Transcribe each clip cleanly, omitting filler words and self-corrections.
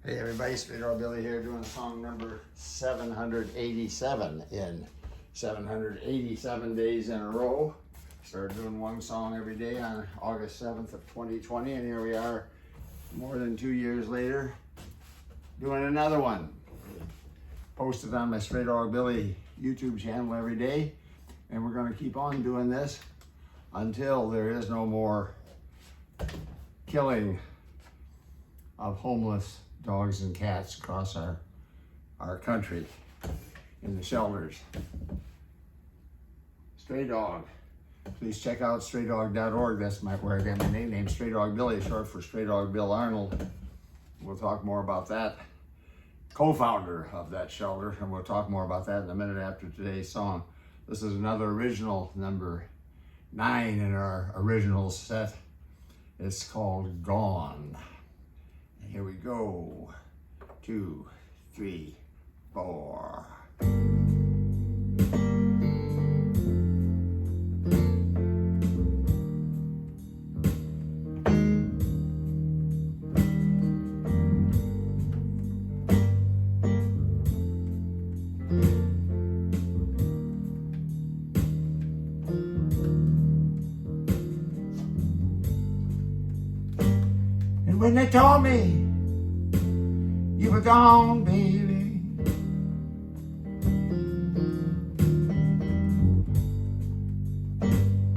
Hey everybody, Straydog Billy here doing song number 787 in 787 days in a row. Started doing one song every day on August 7th of 2020, and here we are more than 2 years later doing another one. Posted on my Straydog Billy YouTube channel every day, and we're going to keep on doing this until there is no more killing of homeless dogs and cats across our country in the shelters. Straydog. Please check out straydog.org. That's where I got my name. Straydog Billy, short for Straydog Bill Arnold. We'll talk more about that. Co-founder of that shelter, and we'll talk more about that in a minute after today's song. This is another original, number 9 in our original set. It's called Gone. Here we go. 2, 3, 4. And when they told me you were gone, baby,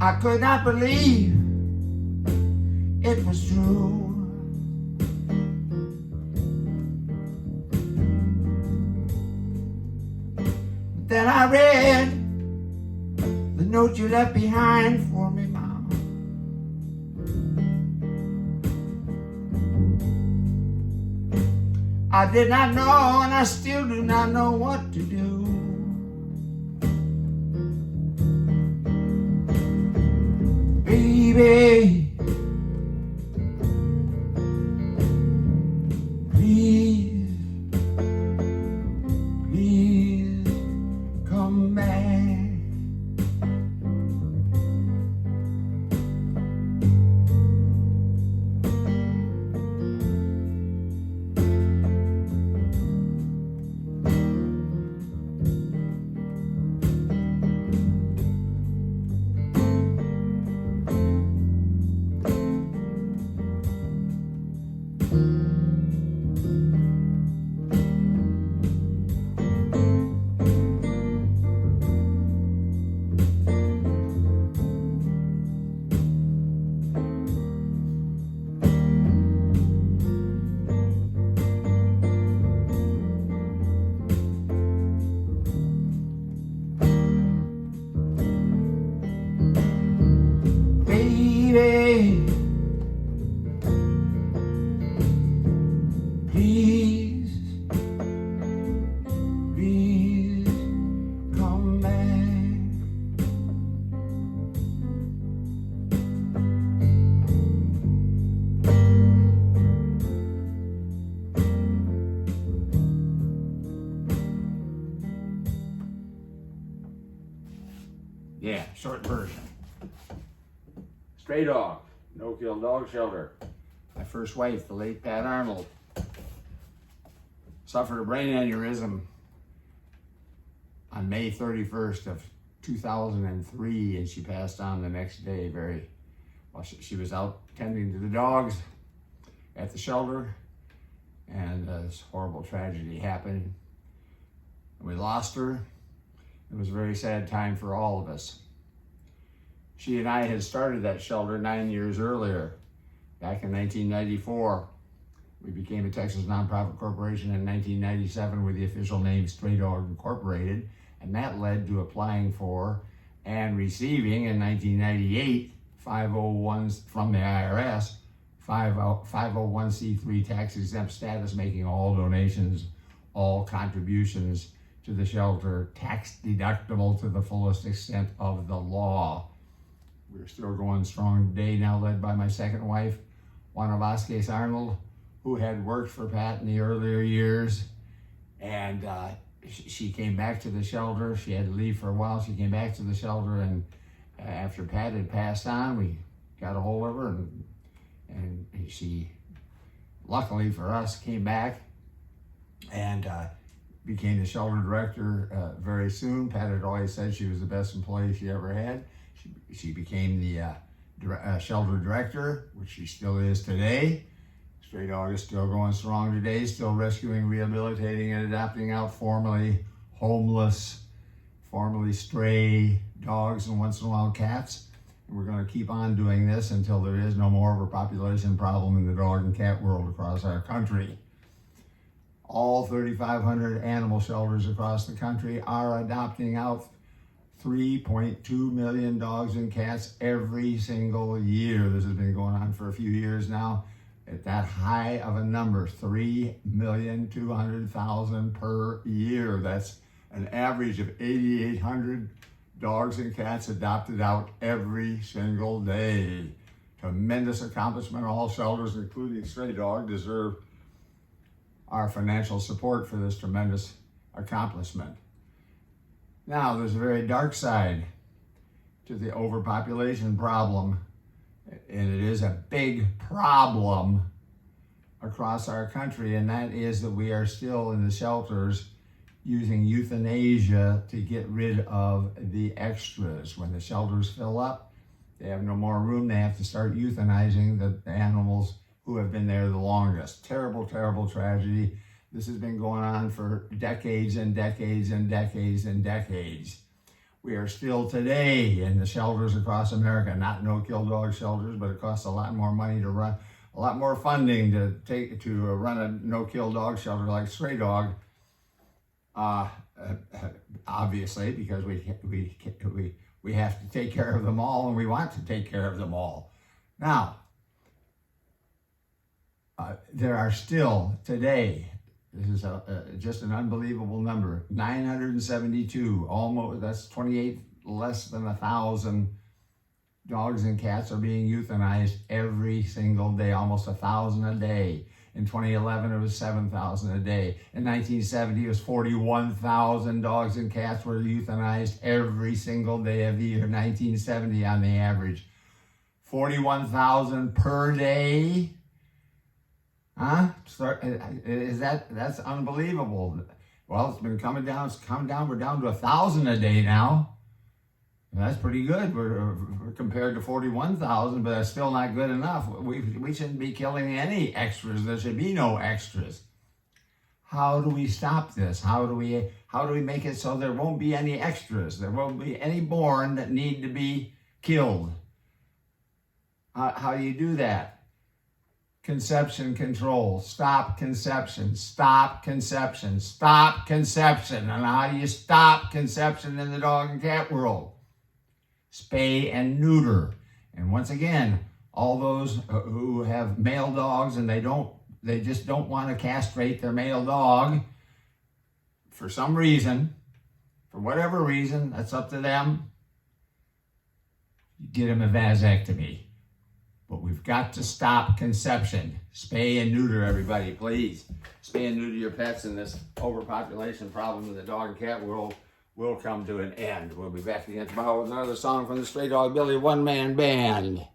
I could not believe it was true. Then I read the note you left behind for me, Mom. I did not know, and I still do not know what to do. Baby, please, please come back. Baby, please, please come back. Yeah, short version. Straydog, no-kill dog shelter. My first wife, the late Pat Arnold, suffered a brain aneurysm on May 31st of 2003, and she passed on the next day. She was out tending to the dogs at the shelter, and this horrible tragedy happened. And we lost her. It was a very sad time for all of us. She and I had started that shelter 9 years earlier, back in 1994. We became a Texas nonprofit corporation in 1997 with the official name Straydog Incorporated, and that led to applying for and receiving in 1998 501s from the IRS, 501c3 tax-exempt status, making all donations, all contributions to the shelter tax deductible to the fullest extent of the law. We're still going strong today, now led by my second wife, Juana Vasquez Arnold, who had worked for Pat in the earlier years. And she came back to the shelter. She had to leave for a while. She came back to the shelter, and after Pat had passed on, we got a hold of her, and she, luckily for us, came back and became the shelter director very soon. Pat had always said she was the best employee she ever had. She became the shelter director, which she still is today. Straydog is still going strong today, still rescuing, rehabilitating, and adopting out formerly homeless, formerly stray dogs, and once in a while cats. And we're going to keep on doing this until there is no more overpopulation problem in the dog and cat world across our country. All 3,500 animal shelters across the country are adopting out 3.2 million dogs and cats every single year. This has been going on for a few years now. At that high of a number, 3,200,000 per year. That's an average of 8,800 dogs and cats adopted out every single day. Tremendous accomplishment. All shelters, including Straydog, deserve our financial support for this tremendous accomplishment. Now, there's a very dark side to the overpopulation problem, and it is a big problem across our country, and that is that we are still in the shelters using euthanasia to get rid of the extras. When the shelters fill up, they have no more room. They have to start euthanizing the animals who have been there the longest. Terrible, terrible tragedy. This has been going on for decades and decades and decades and decades. We are still today in the shelters across America, not no-kill dog shelters, but it costs a lot more money to run, a lot more funding to run a no-kill dog shelter like Straydog. Obviously, because we have to take care of them all, and we want to take care of them all. Now, there are still today, this is just an unbelievable number, 972, almost, that's 28 less than 1,000 dogs and cats are being euthanized every single day, almost 1,000 a day. In 2011, it was 7,000 a day. In 1970, it was 41,000 dogs and cats were euthanized every single day of the year. 1970 on the average. 41,000 per day? Huh? That's unbelievable. Well, it's been coming down. It's come down. We're down to 1,000 a day now. That's pretty good. We're compared to 41,000, but that's still not good enough. We shouldn't be killing any extras. There should be no extras. How do we stop this? How do we make it so there won't be any extras? There won't be any born that need to be killed. How do you do that? Conception control. Stop conception. Stop conception. Stop conception. And how do you stop conception in the dog and cat world? Spay and neuter. And once again, all those who have male dogs and they just don't want to castrate their male dog for some reason, for whatever reason, that's up to them. You get them a vasectomy. But we've got to stop conception. Spay and neuter, everybody, please. Spay and neuter your pets, and this overpopulation problem in the dog and cat world will come to an end. We'll be back again tomorrow with another song from the Straydog Billy One-Man Band.